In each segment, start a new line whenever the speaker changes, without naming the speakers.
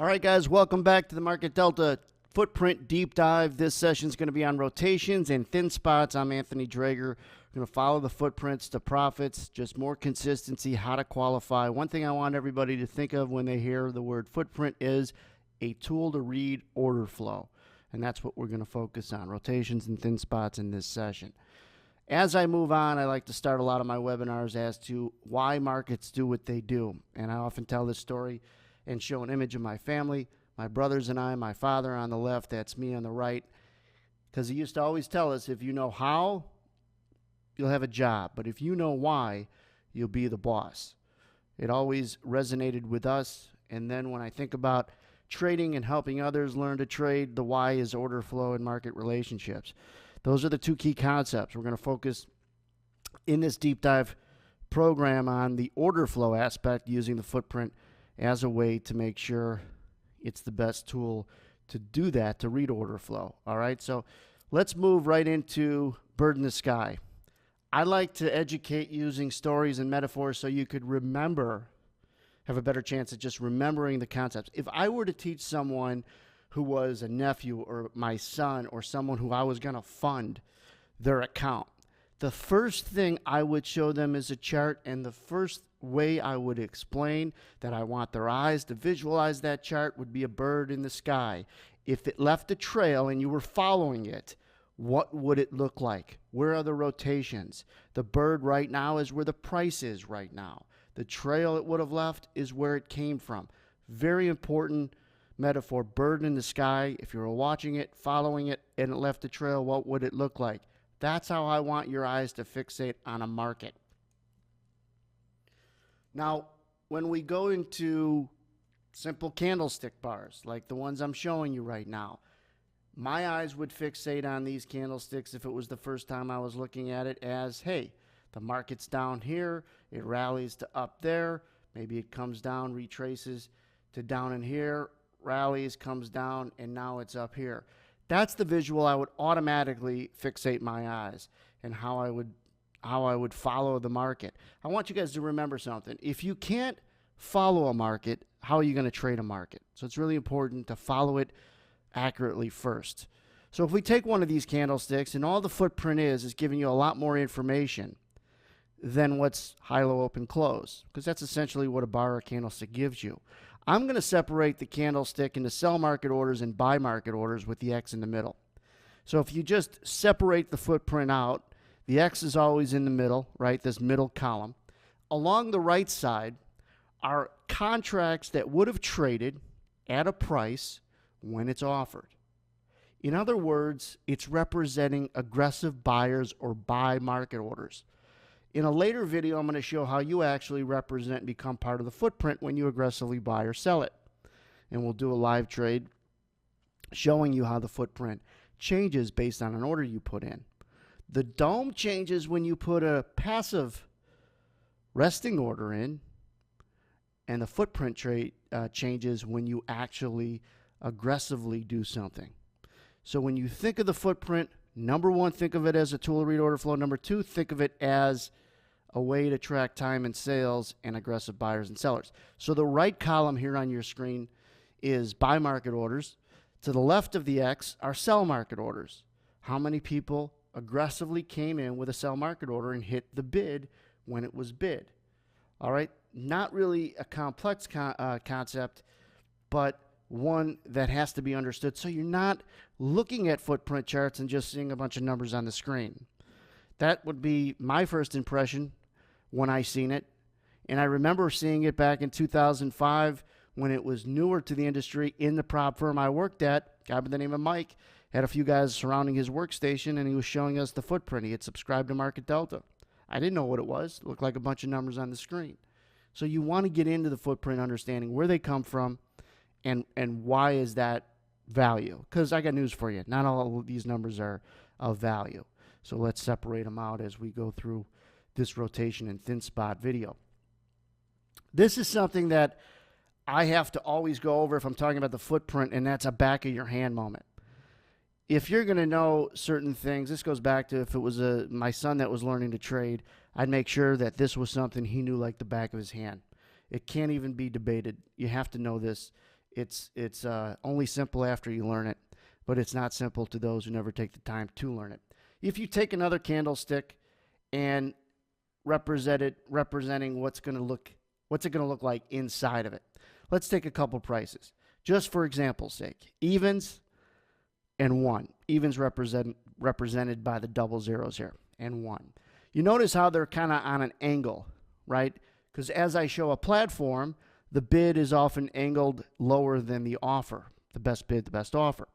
All right, guys, welcome back to the Market Delta Footprint Deep Dive. This session is going to be on rotations and thin spots. I'm Anthony Drager. We're going to follow the footprints to profits, just more consistency, how to qualify. One thing I want everybody to think of when they hear the word footprint is a tool to read order flow. And that's what we're going to focus on, rotations and thin spots in this session. As I move on, I like to start a lot of my webinars as to why markets do what they do. And I often tell this story and show an image of my family, my brothers and I, my father on the left, that's me on the right. Because he used to always tell us, if you know how, you'll have a job. But if you know why, you'll be the boss. It always resonated with us. And then when I think about trading and helping others learn to trade, the why is order flow and market relationships. Those are the two key concepts. We're going to focus in this deep dive program on the order flow aspect, using the footprint as a way to make sure it's the best tool to do that, to read order flow. All right, so let's move right into bird in the sky. I like to educate using stories and metaphors so you could remember, have a better chance at just remembering the concepts. If I were to teach someone who was a nephew or my son or someone who I was going to fund their account, the first thing I would show them is a chart, and the first way I would explain that I want their eyes to visualize that chart would be a bird in the sky. If it left a trail and you were following it, what would it look like? Where are the rotations? The bird right now is where the price is right now. The trail it would have left is where it came from. Very important metaphor, bird in the sky. If you were watching it, following it, and it left a trail, what would it look like? That's how I want your eyes to fixate on a market. Now, when we go into simple candlestick bars, like the ones I'm showing you right now, my eyes would fixate on these candlesticks if it was the first time I was looking at it as, hey, the market's down here, it rallies to up there, maybe it comes down, retraces to down in here, rallies, comes down, and now it's up here. That's the visual I would automatically fixate my eyes, and how I would follow the market. I want you guys to remember something. If you can't follow a market, how are you going to trade a market? So it's really important to follow it accurately first. So if we take one of these candlesticks, and all the footprint is giving you a lot more information than what's high, low, open, close, because that's essentially what a bar or candlestick gives you. I'm going to separate the candlestick into sell market orders and buy market orders with the X in the middle. So if you just separate the footprint out, the X is always in the middle, right? This middle column. Along the right side are contracts that would have traded at a price when it's offered. In other words, it's representing aggressive buyers or buy market orders. In a later video, I'm going to show how you actually represent and become part of the footprint when you aggressively buy or sell it. And we'll do a live trade showing you how the footprint changes based on an order you put in. The dome changes when you put a passive resting order in, and the footprint trade changes when you actually aggressively do something. So when you think of the footprint, number one, think of it as a tool to read order flow. Number two, think of it as a way to track time and sales and aggressive buyers and sellers. So the right column here on your screen is buy market orders. To the left of the X are sell market orders. How many people aggressively came in with a sell market order and hit the bid when it was bid? All right, not really a complex concept, but one that has to be understood, so you're not looking at footprint charts and just seeing a bunch of numbers on the screen. That would be my first impression when I seen it, and I remember seeing it back in 2005 when it was newer to the industry in the prop firm I worked at. A guy by the name of Mike had a few guys surrounding his workstation, and he was showing us the footprint. He had subscribed to Market Delta. I didn't know what it was. It looked like a bunch of numbers on the screen. So you want to get into the footprint, understanding where they come from, and why is that value. Because I got news for you. Not all of these numbers are of value. So let's separate them out as we go through this rotation and thin spot video. This is something that I have to always go over if I'm talking about the footprint, and that's a back of your hand moment. If you're going to know certain things, this goes back to if it was my son that was learning to trade, I'd make sure that this was something he knew like the back of his hand. It can't even be debated. You have to know this It's only simple after you learn it, but it's not simple to those who never take the time to learn it. If you take another candlestick and representing what's it going to look like inside of it. Let's take a couple prices. Just for example's sake, evens and 1. Evens represented by the double zeros here, and 1. You notice how they're kind of on an angle, right? Because as I show a platform, the bid is often angled lower than the offer. The best bid, the best offer.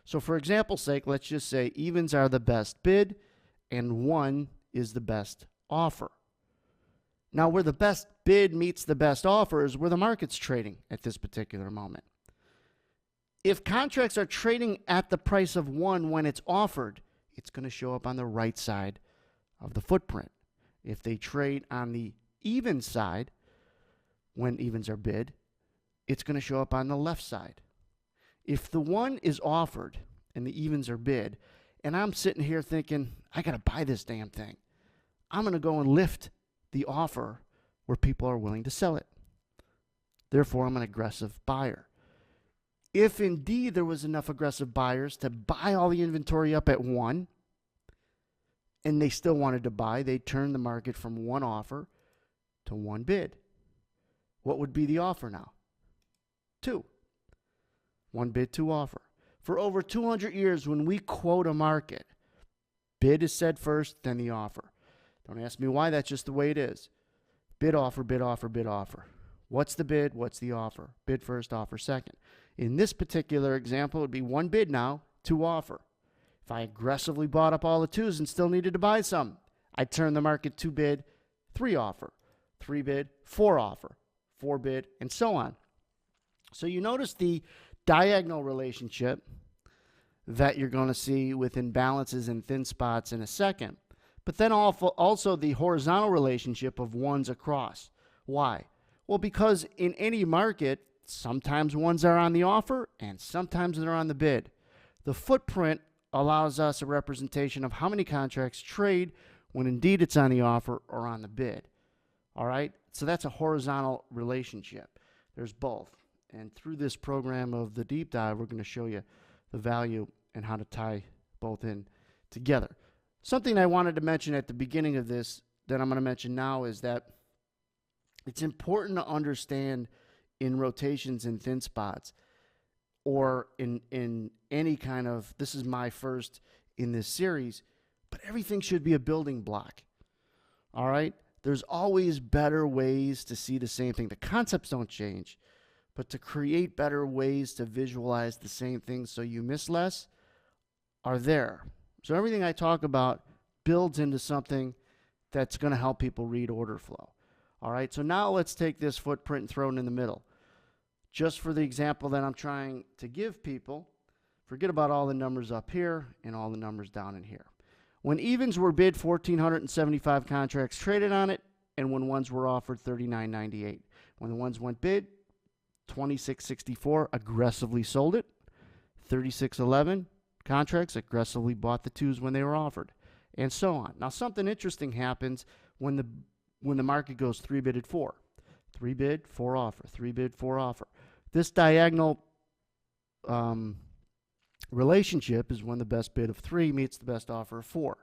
So for example's sake, let's just say evens are the best bid and 1 is the best offer. Now, where the best bid meets the best offer is where the market's trading at this particular moment. If contracts are trading at the price of 1 when it's offered, it's going to show up on the right side of the footprint. If they trade on the even side, when evens are bid, it's going to show up on the left side. If the 1 is offered and the evens are bid, and I'm sitting here thinking, I got to buy this damn thing, I'm going to go and lift the offer where people are willing to sell it. Therefore, I'm an aggressive buyer. If indeed there was enough aggressive buyers to buy all the inventory up at 1, and they still wanted to buy, they turned the market from 1 offer to 1 bid. What would be the offer now? 2. 1 bid, 2 offer. For over 200 years, when we quote a market, bid is said first, then the offer. Don't ask me why, that's just the way it is. Bid, offer, bid, offer, bid, offer. What's the bid? What's the offer? Bid first, offer second. In this particular example, it would be 1 bid now, 2 offer. If I aggressively bought up all the 2s and still needed to buy some, I'd turn the market 2 bid, 3 offer, 3 bid, 4 offer, 4 bid, and so on. So you notice the diagonal relationship that you're going to see with imbalances and thin spots in a second. But then also the horizontal relationship of 1s across. Why? Well, because in any market, sometimes 1s are on the offer and sometimes they're on the bid. The footprint allows us a representation of how many contracts trade when indeed it's on the offer or on the bid. All right? So that's a horizontal relationship. There's both. And through this program of the deep dive, we're going to show you the value and how to tie both in together. Something I wanted to mention at the beginning of this that I'm going to mention now is that it's important to understand in rotations and thin spots, or in any kind of, this is my first in this series, but everything should be a building block. All right? There's always better ways to see the same thing. The concepts don't change, but to create better ways to visualize the same thing so you miss less are there. So everything I talk about builds into something that's going to help people read order flow. All right, so now let's take this footprint and throw it in the middle. Just for the example that I'm trying to give people, forget about all the numbers up here and all the numbers down in here. When evens were bid, 1,475 contracts traded on it, and when 1s were offered, 39.98. When the 1s went bid, 26.64 aggressively sold it. 36.11 contracts aggressively bought the 2s when they were offered, and so on. Now, something interesting happens when the market goes 3 bid at 4. 3 bid, 4 offer. 3 bid, 4 offer. This diagonal relationship is when the best bid of 3 meets the best offer of 4.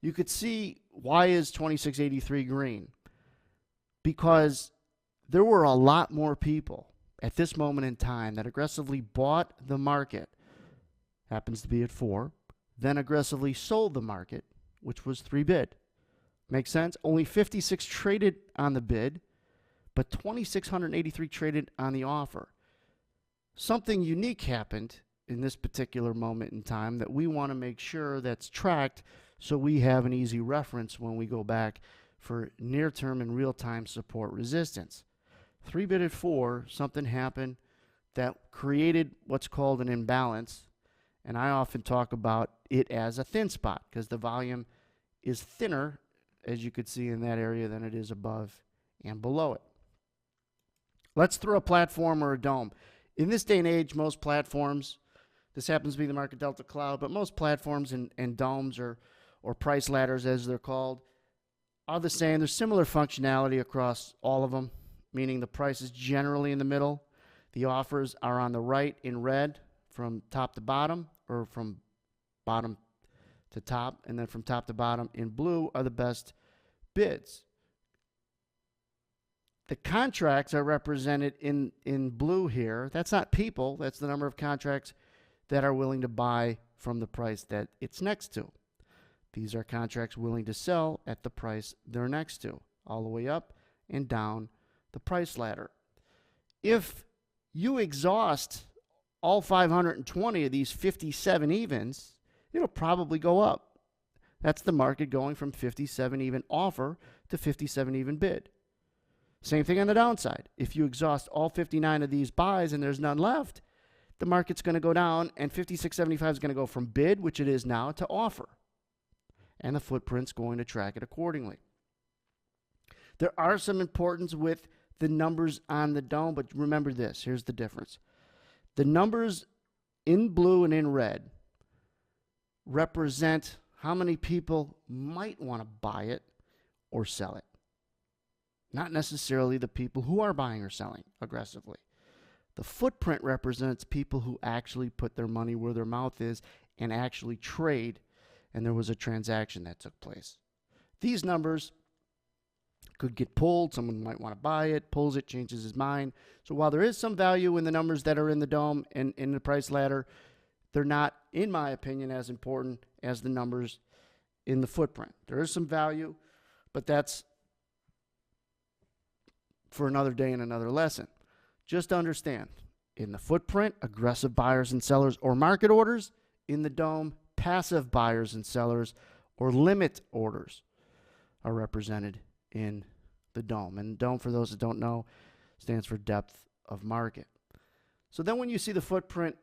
You could see, why is 26.83 green? Because there were a lot more people at this moment in time that aggressively bought the market, happens to be at 4, then aggressively sold the market, which was 3 bid. Makes sense? Only 56 traded on the bid, but 2,683 traded on the offer. Something unique happened in this particular moment in time that we want to make sure that's tracked so we have an easy reference when we go back for near-term and real-time support resistance. 3 bid at 4, something happened that created what's called an imbalance, and I often talk about it as a thin spot because the volume is thinner, as you could see in that area, than it is above and below it. Let's throw a platform or a dome. In this day and age, most platforms, this happens to be the Market Delta Cloud, but most platforms and domes or price ladders, as they're called, are the same. There's similar functionality across all of them, meaning the price is generally in the middle. The offers are on the right in red from top to bottom, or from bottom to top, and then from top to bottom in blue are the best bids. The contracts are represented in blue here. That's not people. That's the number of contracts that are willing to buy from the price that it's next to. These are contracts willing to sell at the price they're next to, all the way up and down the price ladder. If you exhaust all 520 of these 57 evens, it'll probably go up. That's the market going from 57 even offer to 57 even bid. Same thing on the downside. If you exhaust all 59 of these buys and there's none left, the market's going to go down, and 56.75 is going to go from bid, which it is now, to offer. And the footprint's going to track it accordingly. There are some importance with the numbers on the dome, but remember this. Here's the difference. The numbers in blue and in red represent how many people might want to buy it or sell it. Not necessarily the people who are buying or selling aggressively. The footprint represents people who actually put their money where their mouth is and actually trade, and there was a transaction that took place. These numbers could get pulled. Someone might want to buy it, pulls it, changes his mind. So while there is some value in the numbers that are in the dome and in the price ladder, they're not, in my opinion, as important as the numbers in the footprint. There is some value, but that's for another day and another lesson. Just understand, in the footprint, aggressive buyers and sellers or market orders. In the dome, passive buyers and sellers or limit orders are represented in the dome. And dome, for those that don't know, stands for depth of market. So then when you see the footprint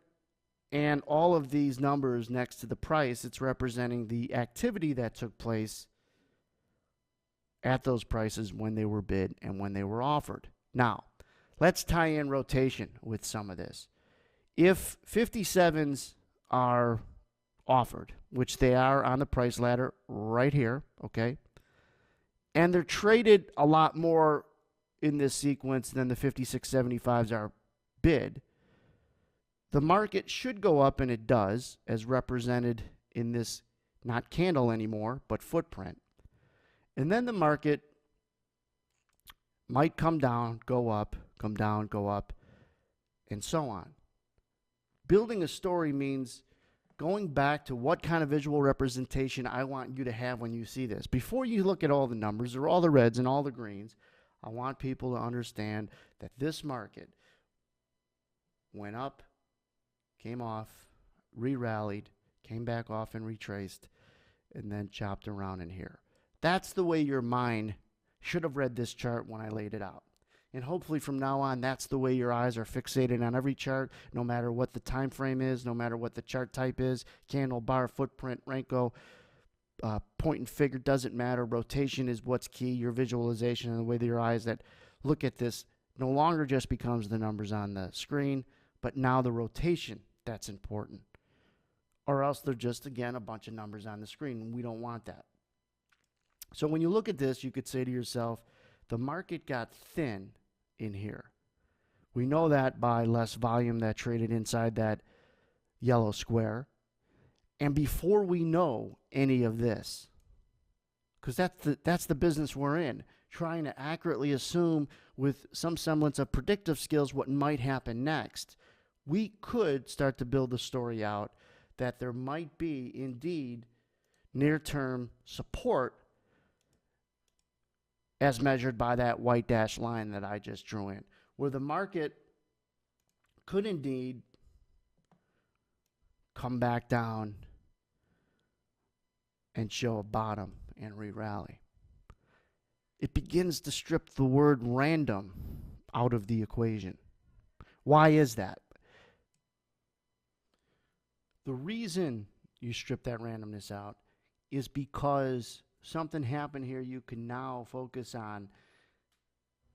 and all of these numbers next to the price, it's representing the activity that took place at those prices when they were bid and when they were offered. Now, let's tie in rotation with some of this. If 57s are offered, which they are on the price ladder right here, okay, and they're traded a lot more in this sequence than the 56.75s are bid, the market should go up, and it does, as represented in this, not candle anymore, but footprint. And then the market might come down, go up, come down, go up, and so on. Building a story means going back to what kind of visual representation I want you to have when you see this. Before you look at all the numbers or all the reds and all the greens, I want people to understand that this market went up, came off, re-rallied, came back off and retraced, and then chopped around in here. That's the way your mind should have read this chart when I laid it out. And hopefully from now on, that's the way your eyes are fixated on every chart, no matter what the time frame is, no matter what the chart type is, candle, bar, footprint, Renko, point and figure, doesn't matter. Rotation is what's key. Your visualization and the way that your eyes that look at this no longer just becomes the numbers on the screen, but now the rotation that's important. Or else they're just, again, a bunch of numbers on the screen. We don't want that. So when you look at this, you could say to yourself, the market got thin in here. We know that by less volume that traded inside that yellow square. And before we know any of this, because that's the business we're in, trying to accurately assume with some semblance of predictive skills what might happen next, we could start to build the story out that there might be indeed near-term support as measured by that white dashed line that I just drew in, where the market could indeed come back down and show a bottom and re-rally. It begins to strip the word random out of the equation. Why is that? The reason you strip that randomness out is because something happened here you can now focus on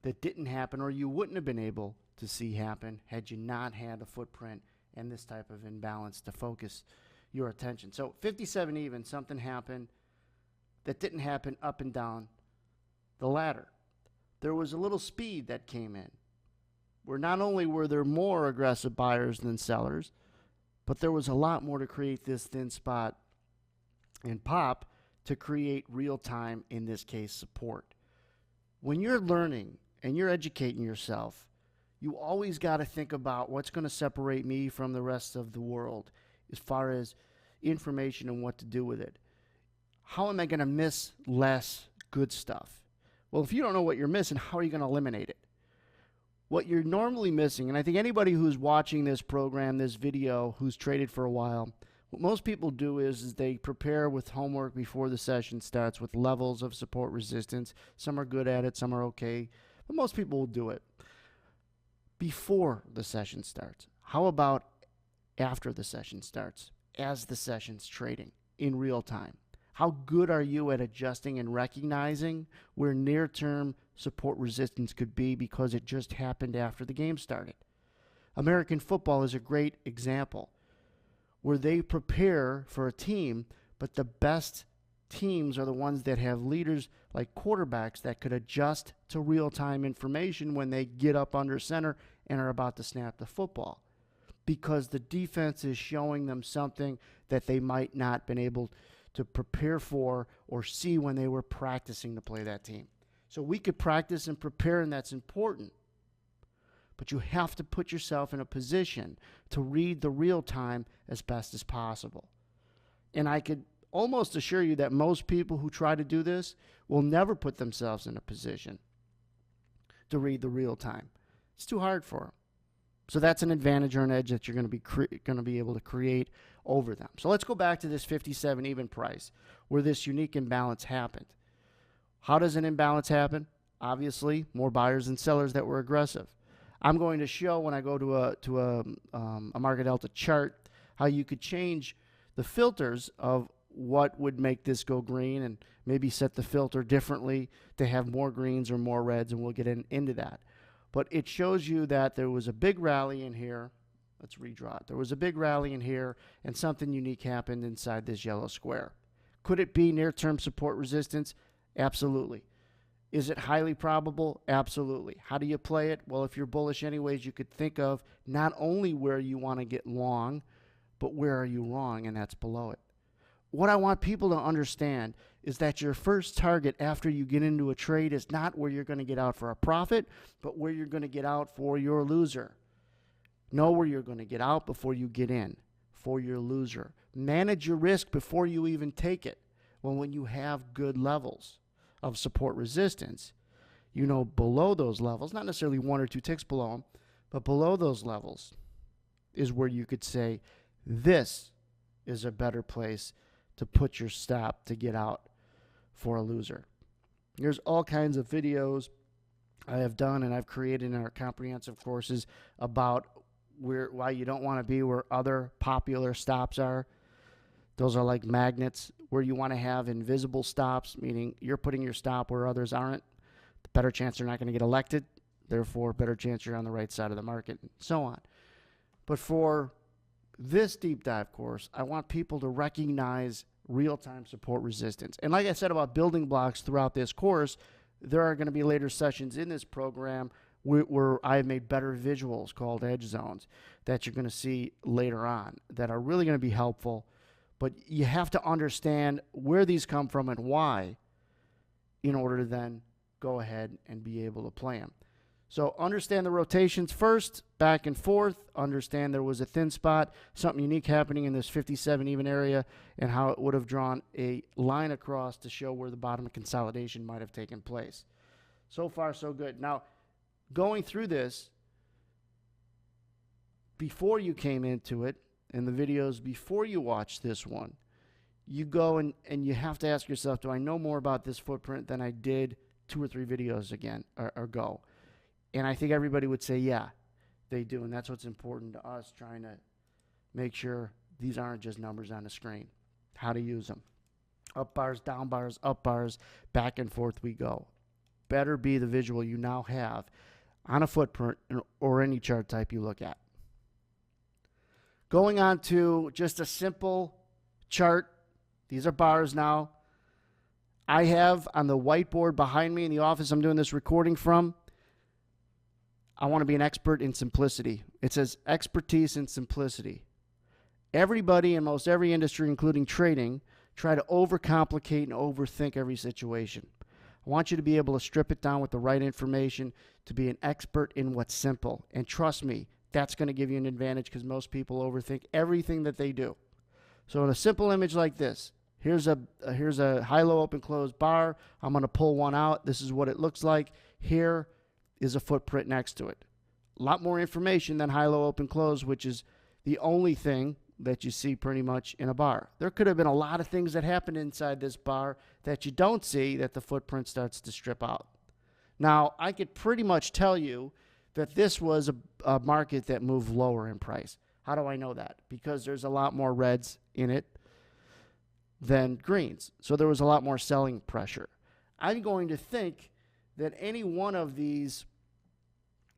that didn't happen or you wouldn't have been able to see happen had you not had a footprint and this type of imbalance to focus your attention. So 57 even, something happened that didn't happen up and down the ladder. There was a little speed that came in. where not only were there more aggressive buyers than sellers, but there was a lot more to create this thin spot and pop to create real time, in this case, support. When you're learning and you're educating yourself, you always got to think about what's going to separate me from the rest of the world as far as information and what to do with it. How am I going to miss less good stuff? Well, if you don't know what you're missing, how are you going to eliminate it? What you're normally missing, and I think anybody who's watching this program, this video, who's traded for a while, what most people do is they prepare with homework before the session starts with levels of support resistance. Some are good at it, some are okay, but most people will do it before the session starts. How about after the session starts, as the session's trading in real time? How good are you at adjusting and recognizing where near-term support resistance could be because it just happened after the game started? American football is a great example where they prepare for a team, but the best teams are the ones that have leaders like quarterbacks that could adjust to real-time information when they get up under center and are about to snap the football, because the defense is showing them something that they might not been able to prepare for or see when they were practicing to play that team. So we could practice and prepare, and that's important. But you have to put yourself in a position to read the real time as best as possible. And I could almost assure you that most people who try to do this will never put themselves in a position to read the real time. It's too hard for them. So that's an advantage or an edge that you're going to be able to create over them. So let's go back to this 57 even price where this unique imbalance happened. How does an imbalance happen? Obviously, more buyers than sellers that were aggressive. I'm going to show when I go to a market delta chart how you could change the filters of what would make this go green and maybe set the filter differently to have more greens or more reds, and we'll get into that. But it shows you that there was a big rally in here. Let's redraw it. There was a big rally in here, and something unique happened inside this yellow square. Could it be near-term support resistance? Absolutely. Is it highly probable? Absolutely. How do you play it? Well, if you're bullish anyways, you could think of not only where you want to get long, but where are you wrong, and that's below it. What I want people to understand is that your first target after you get into a trade is not where you're going to get out for a profit, but where you're going to get out for your loser. Know where you're going to get out before you get in for your loser. Manage your risk before you even take it. Well, when you have good levels of support resistance, you know below those levels, not necessarily 1 or 2 ticks below them, but below those levels is where you could say, this is a better place to put your stop to get out for a loser. There's all kinds of videos I have done and I've created in our comprehensive courses about why you don't want to be where other popular stops are. Those are like magnets where you want to have invisible stops, meaning you're putting your stop where others aren't. The better chance you're not going to get elected, therefore better chance you're on the right side of the market, and so on. But for this deep dive course, I want people to recognize real-time support resistance. And like I said about building blocks throughout this course, there are going to be later sessions in this program where I have made better visuals called edge zones that you're going to see later on that are really going to be helpful. But you have to understand where these come from and why in order to then go ahead and be able to play them. So understand the rotations first, back and forth. Understand there was a thin spot, something unique happening in this 57 even area, and how it would have drawn a line across to show where the bottom consolidation might have taken place. So far, so good. Now, going through this, before you came into it, in the videos before you watch this one, you go and you have to ask yourself, do I know more about this footprint than I did 2 or 3 videos ago? And I think everybody would say, yeah, they do. And that's what's important to us, trying to make sure these aren't just numbers on the screen. How to use them. Up bars, down bars, up bars, back and forth we go. Better be the visual you now have on a footprint or any chart type you look at. Going on to just a simple chart. These are bars now. I have on the whiteboard behind me in the office I'm doing this recording from, I want to be an expert in simplicity. It says expertise in simplicity. Everybody in most every industry, including trading, try to overcomplicate and overthink every situation. I want you to be able to strip it down with the right information to be an expert in what's simple. And trust me, that's going to give you an advantage because most people overthink everything that they do. So in a simple image like this, here's a high-low open-close bar. I'm going to pull one out. This is what it looks like. Here is a footprint next to it. A lot more information than high-low open-close, which is the only thing that you see pretty much in a bar. There could have been a lot of things that happened inside this bar that you don't see that the footprint starts to strip out. Now, I could pretty much tell you that this was a market that moved lower in price. How do I know that? Because there's a lot more reds in it than greens. So there was a lot more selling pressure. I'm going to think that any one of these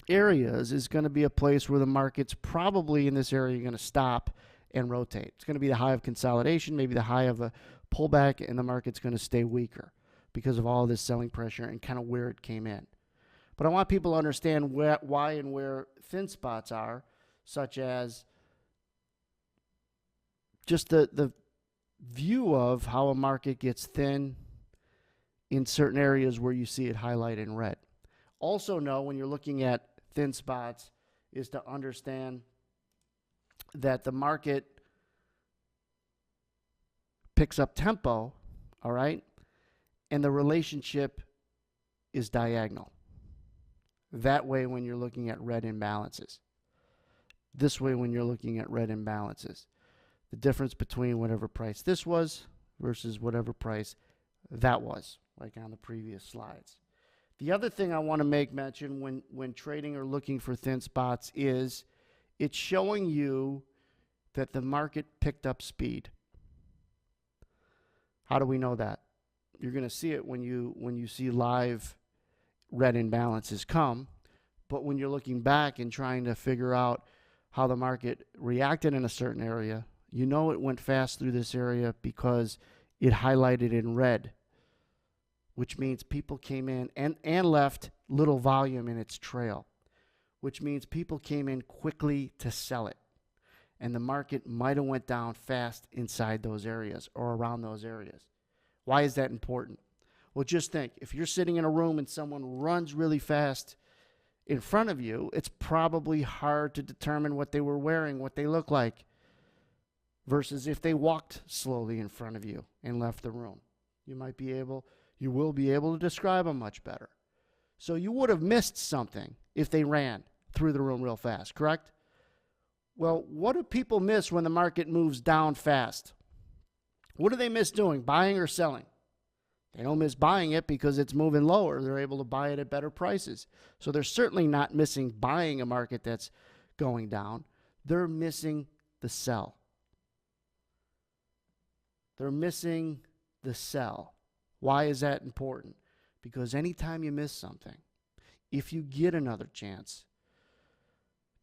areas is going to be a place where the market's probably in this area going to stop and rotate. It's going to be the high of consolidation, maybe the high of a pullback, and the market's going to stay weaker because of all this selling pressure and kind of where it came in. But I want people to understand why and where thin spots are, such as just the view of how a market gets thin in certain areas where you see it highlighted in red. Also know when you're looking at thin spots is to understand that the market picks up tempo, all right, and the relationship is diagonal. That way when you're looking at red imbalances. This way when you're looking at red imbalances. The difference between whatever price this was versus whatever price that was, like on the previous slides. The other thing I want to make mention when trading or looking for thin spots is it's showing you that the market picked up speed. How do we know that? You're going to see it when you see live red imbalances come, but when you're looking back and trying to figure out how the market reacted in a certain area, you know it went fast through this area because it highlighted in red, which means people came in and left little volume in its trail, which means people came in quickly to sell it. And the market might have went down fast inside those areas or around those areas. Why is that important? Well, just think, if you're sitting in a room and someone runs really fast in front of you, it's probably hard to determine what they were wearing, what they look like, versus if they walked slowly in front of you and left the room. You will be able to describe them much better. So you would have missed something if they ran through the room real fast, correct? Well, what do people miss when the market moves down fast? What do they miss doing, buying or selling? They don't miss buying it because it's moving lower. They're able to buy it at better prices. So they're certainly not missing buying a market that's going down. They're missing the sell. They're missing the sell. Why is that important? Because anytime you miss something, if you get another chance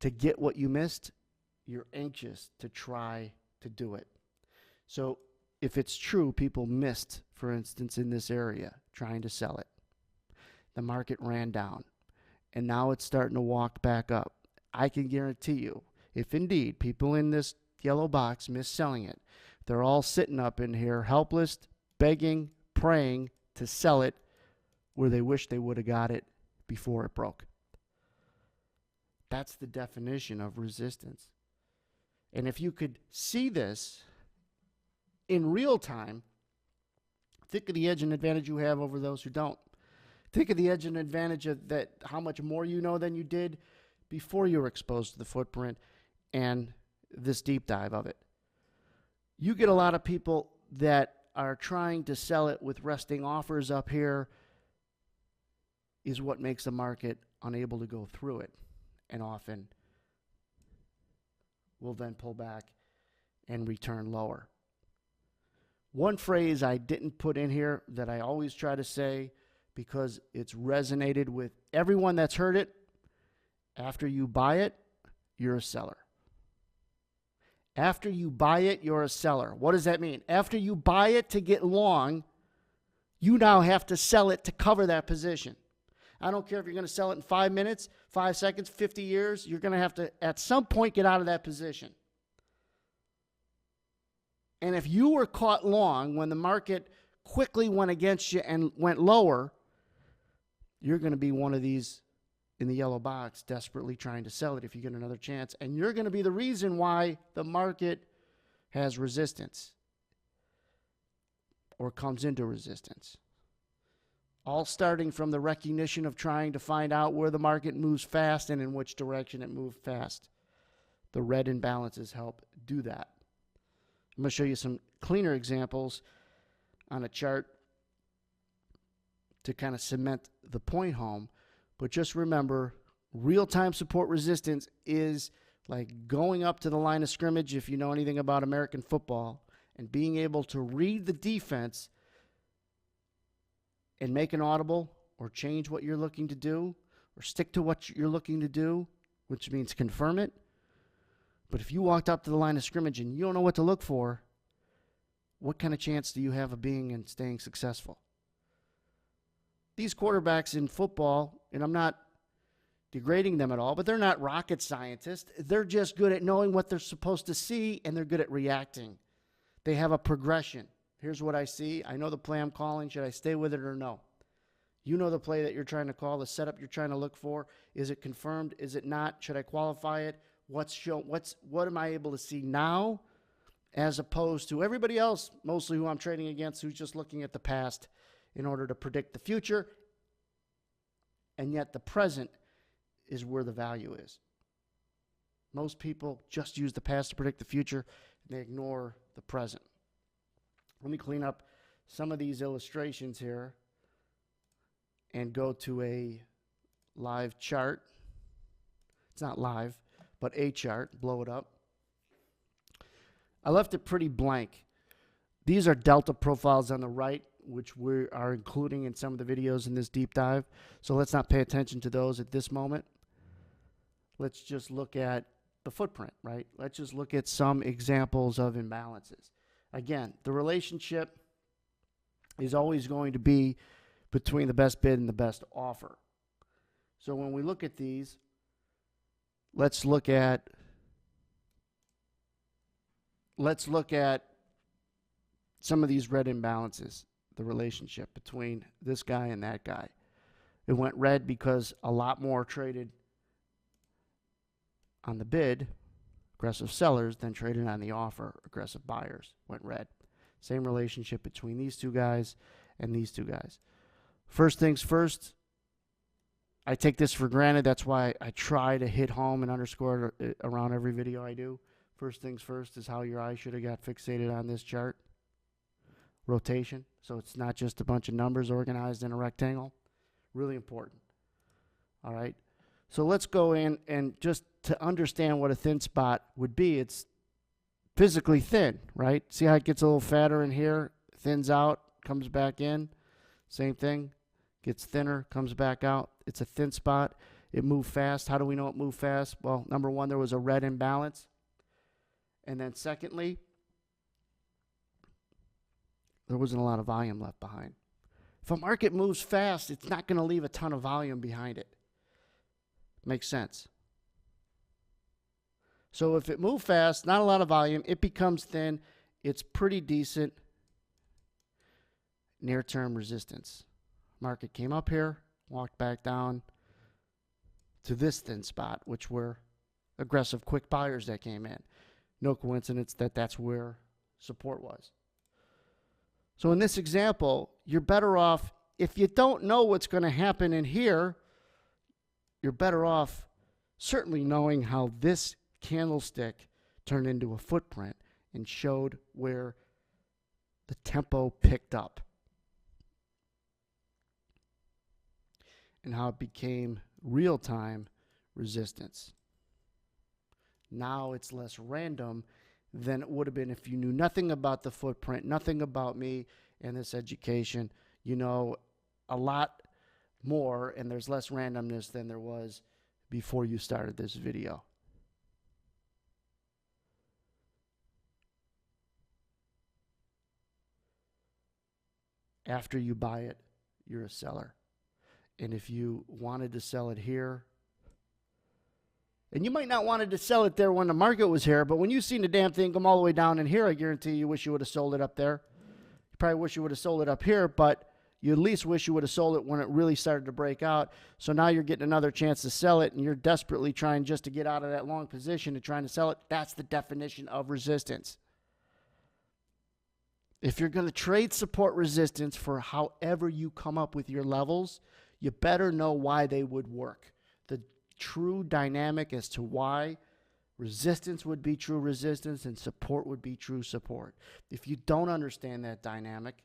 to get what you missed, you're anxious to try to do it. So if it's true, people missed, for instance, in this area, trying to sell it. The market ran down, and now it's starting to walk back up. I can guarantee you, if indeed people in this yellow box miss selling it, they're all sitting up in here helpless, begging, praying to sell it where they wish they would have got it before it broke. That's the definition of resistance. And if you could see this in real time, think of the edge and advantage you have over those who don't. Think of the edge and advantage of that, how much more you know than you did before you were exposed to the footprint and this deep dive of it. You get a lot of people that are trying to sell it with resting offers up here is what makes the market unable to go through it, and often will then pull back and return lower. One phrase I didn't put in here that I always try to say because it's resonated with everyone that's heard it: after you buy it, you're a seller. After you buy it, you're a seller. What does that mean? After you buy it to get long, you now have to sell it to cover that position. I don't care if you're going to sell it in 5 minutes, 5 seconds, 50 years. You're going to have to, at some point, get out of that position. And if you were caught long when the market quickly went against you and went lower, you're going to be one of these in the yellow box desperately trying to sell it if you get another chance. And you're going to be the reason why the market has resistance or comes into resistance. All starting from the recognition of trying to find out where the market moves fast and in which direction it moved fast. The red imbalances help do that. I'm going to show you some cleaner examples on a chart to kind of cement the point home. But just remember, real-time support resistance is like going up to the line of scrimmage, if you know anything about American football, and being able to read the defense and make an audible or change what you're looking to do or stick to what you're looking to do, which means confirm it. But if you walked up to the line of scrimmage and you don't know what to look for, what kind of chance do you have of being and staying successful? These quarterbacks in football, and I'm not degrading them at all, but they're not rocket scientists. They're just good at knowing what they're supposed to see, and they're good at reacting. They have a progression. Here's what I see. I know the play I'm calling. Should I stay with it or no? You know the play that you're trying to call, the setup you're trying to look for. Is it confirmed? Is it not? Should I qualify it? What am I able to see now as opposed to everybody else, mostly who I'm trading against, who's just looking at the past in order to predict the future, and yet the present is where the value is. Most people just use the past to predict the future, and they ignore the present. Let me clean up some of these illustrations here and go to a live chart. It's not live, but a chart. Blow it up. I left it pretty blank. These are delta profiles on the right, which we are including in some of the videos in this deep dive. So let's not pay attention to those at this moment. Let's just look at the footprint, right? Let's just look at some examples of imbalances. Again, the relationship is always going to be between the best bid and the best offer. So when we look at these, let's look at some of these red imbalances, the relationship between this guy and that guy. It went red because a lot more traded on the bid, aggressive sellers, than traded on the offer, aggressive buyers. Went red. Same relationship between these two guys and these two guys. First things first, I take this for granted. That's why I try to hit home and underscore it around every video I do. First things first is how your eye should have got fixated on this chart. Rotation. So it's not just a bunch of numbers organized in a rectangle. Really important. All right. So let's go in and just to understand what a thin spot would be, it's physically thin, right? See how it gets a little fatter in here, thins out, comes back in. Same thing. Gets thinner, comes back out. It's a thin spot. It moved fast. How do we know it moved fast? Well, number one, there was a red imbalance. And then secondly, there wasn't a lot of volume left behind. If a market moves fast, it's not going to leave a ton of volume behind it. Makes sense. So if it moved fast, not a lot of volume, it becomes thin. It's pretty decent near-term resistance. Market came up here, walked back down to this thin spot, which were aggressive, quick buyers that came in. No coincidence that that's where support was. So in this example, you're better off, if you don't know what's going to happen in here, you're better off certainly knowing how this candlestick turned into a footprint and showed where the tempo picked up and how it became real-time resistance. Now it's less random than it would have been if you knew nothing about the footprint, nothing about me and this education. You know a lot more, and there's less randomness than there was before you started this video. After you buy it, you're a seller. And if you wanted to sell it here, and you might not wanted to sell it there when the market was here, but when you seen the damn thing come all the way down in here, I guarantee you wish you would have sold it up there. You probably wish you would have sold it up here, but you at least wish you would have sold it when it really started to break out. So now you're getting another chance to sell it, and you're desperately trying just to get out of that long position and trying to sell it. That's the definition of resistance. If you're going to trade support resistance for however you come up with your levels, you better know why they would work. The true dynamic as to why resistance would be true resistance and support would be true support. If you don't understand that dynamic,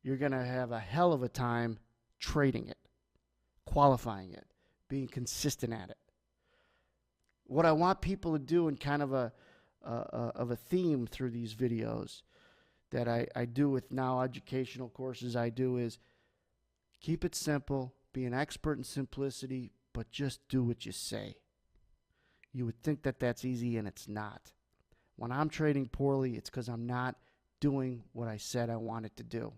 you're going to have a hell of a time trading it, qualifying it, being consistent at it. What I want people to do in kind of a theme through these videos that I do with now educational courses I do is keep it simple, be an expert in simplicity, but just do what you say. You would think that that's easy, and it's not. When I'm trading poorly, it's because I'm not doing what I said I wanted to do.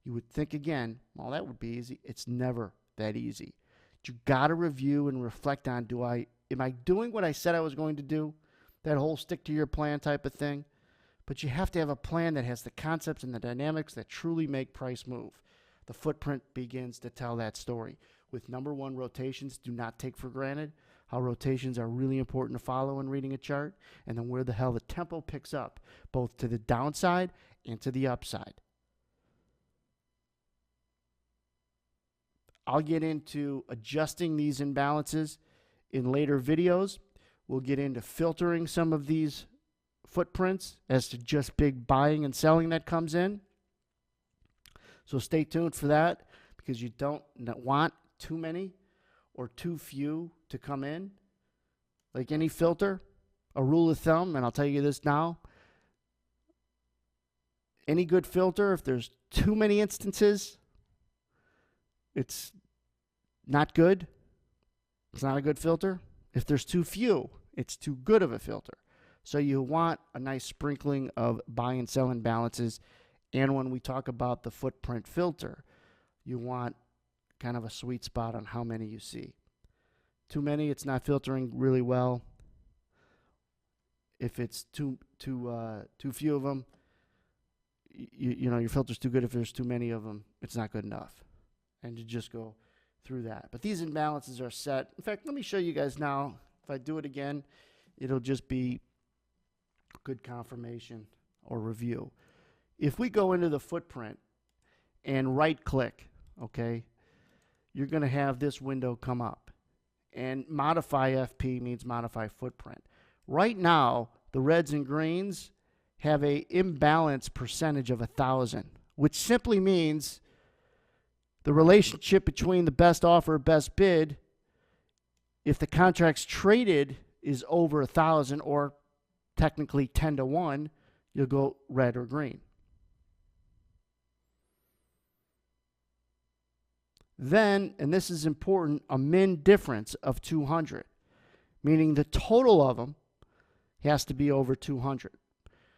You would think again, well, that would be easy. It's never that easy. You got to review and reflect on, am I doing what I said I was going to do? That whole stick to your plan type of thing. But you have to have a plan that has the concepts and the dynamics that truly make price move. The footprint begins to tell that story. With number one, rotations, do not take for granted how rotations are really important to follow in reading a chart, and then where the hell the tempo picks up, both to the downside and to the upside. I'll get into adjusting these imbalances in later videos. We'll get into filtering some of these footprints as to just big buying and selling that comes in. So stay tuned for that, because you don't want too many or too few to come in. Like any filter, a rule of thumb, and I'll tell you this now, any good filter, if there's too many instances, it's not good. It's not a good filter. If there's too few, it's too good of a filter. So you want a nice sprinkling of buy and sell imbalances. And when we talk about the footprint filter, you want kind of a sweet spot on how many you see. Too many, it's not filtering really well. If it's too few of them, you know, your filter's too good. If there's too many of them, it's not good enough. And you just go through that. But these imbalances are set. In fact, let me show you guys now. If I do it again, it'll just be good confirmation or review. If we go into the footprint and right click, okay, you're going to have this window come up. And modify FP means modify footprint. Right now, the reds and greens have a imbalance percentage of 1,000, which simply means the relationship between the best offer, best bid, if the contract's traded is over 1,000, or technically 10 to 1, you'll go red or green. Then, and this is important, a min difference of 200, meaning the total of them has to be over 200.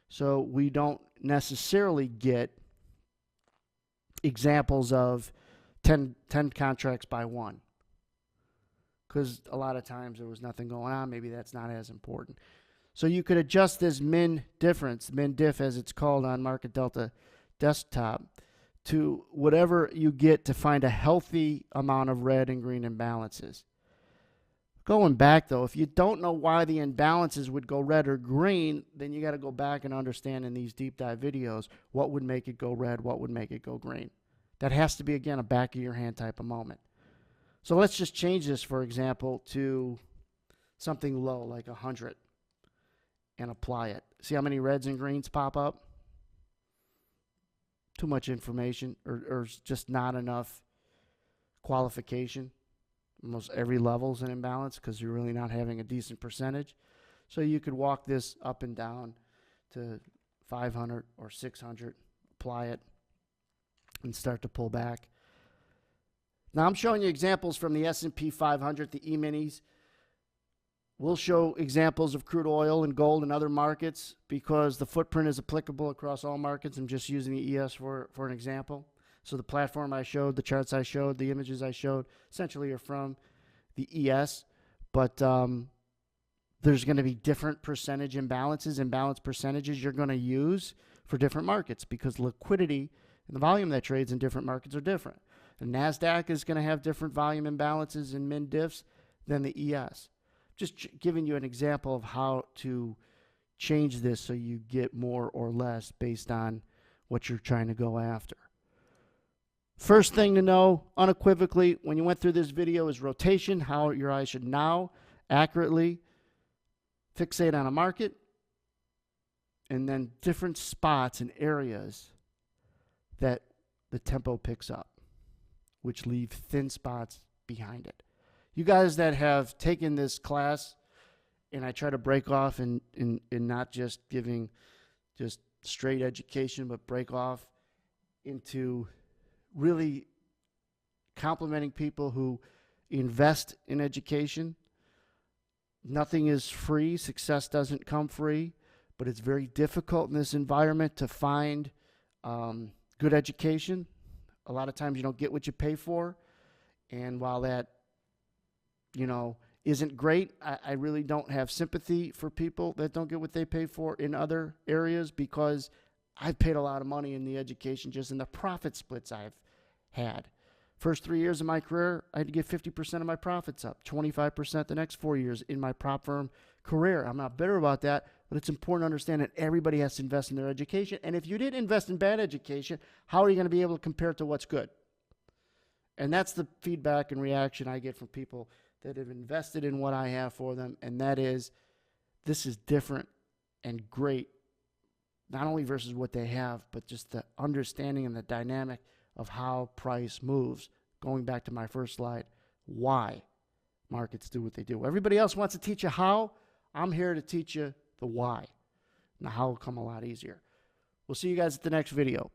So we don't necessarily get examples of 10 contracts by one, because a lot of times there was nothing going on. Maybe that's not as important. So you could adjust this min difference, min diff as it's called on Market Delta desktop, to whatever you get to find a healthy amount of red and green imbalances. Going back, though, if you don't know why the imbalances would go red or green, then you got to go back and understand in these deep dive videos what would make it go red, what would make it go green. That has to be, again, a back of your hand type of moment. So let's just change this, for example, to something low, like 100, and apply it. See how many reds and greens pop up? Too much information, or just not enough qualification. Almost every level's an imbalance because you're really not having a decent percentage. So you could walk this up and down to 500 or 600, apply it, and start to pull back. Now I'm showing you examples from the S&P 500, the E-minis. We'll show examples of crude oil and gold and other markets because the footprint is applicable across all markets. I'm just using the ES for an example. So the platform I showed, the charts I showed, the images I showed, essentially are from the ES, but there's going to be different percentage imbalances, imbalance percentages you're going to use for different markets because liquidity and the volume that trades in different markets are different. The NASDAQ is going to have different volume imbalances and min diffs than the ES. Just giving you an example of how to change this so you get more or less based on what you're trying to go after. First thing to know unequivocally when you went through this video is rotation, how your eyes should now accurately fixate on a market, and then different spots and areas that the tempo picks up, which leave thin spots behind it. You guys that have taken this class, and I try to break off in not just giving just straight education, but break off into really complimenting people who invest in education. Nothing is free. Success doesn't come free, but it's very difficult in this environment to find good education. A lot of times you don't get what you pay for. And while that, isn't great, I really don't have sympathy for people that don't get what they pay for in other areas because I've paid a lot of money in the education, just in the profit splits I've had. First 3 years of my career, I had to give 50% of my profits up, 25% the next 4 years in my prop firm career. I'm not bitter about that, but it's important to understand that everybody has to invest in their education. And if you didn't invest in bad education, how are you going to be able to compare it to what's good? And that's the feedback and reaction I get from people that have invested in what I have for them, and that is, this is different and great, not only versus what they have, but just the understanding and the dynamic of how price moves. Going back to my first slide, why markets do what they do. Everybody else wants to teach you how. I'm here to teach you the why. Now, how will come a lot easier. We'll see you guys at the next video.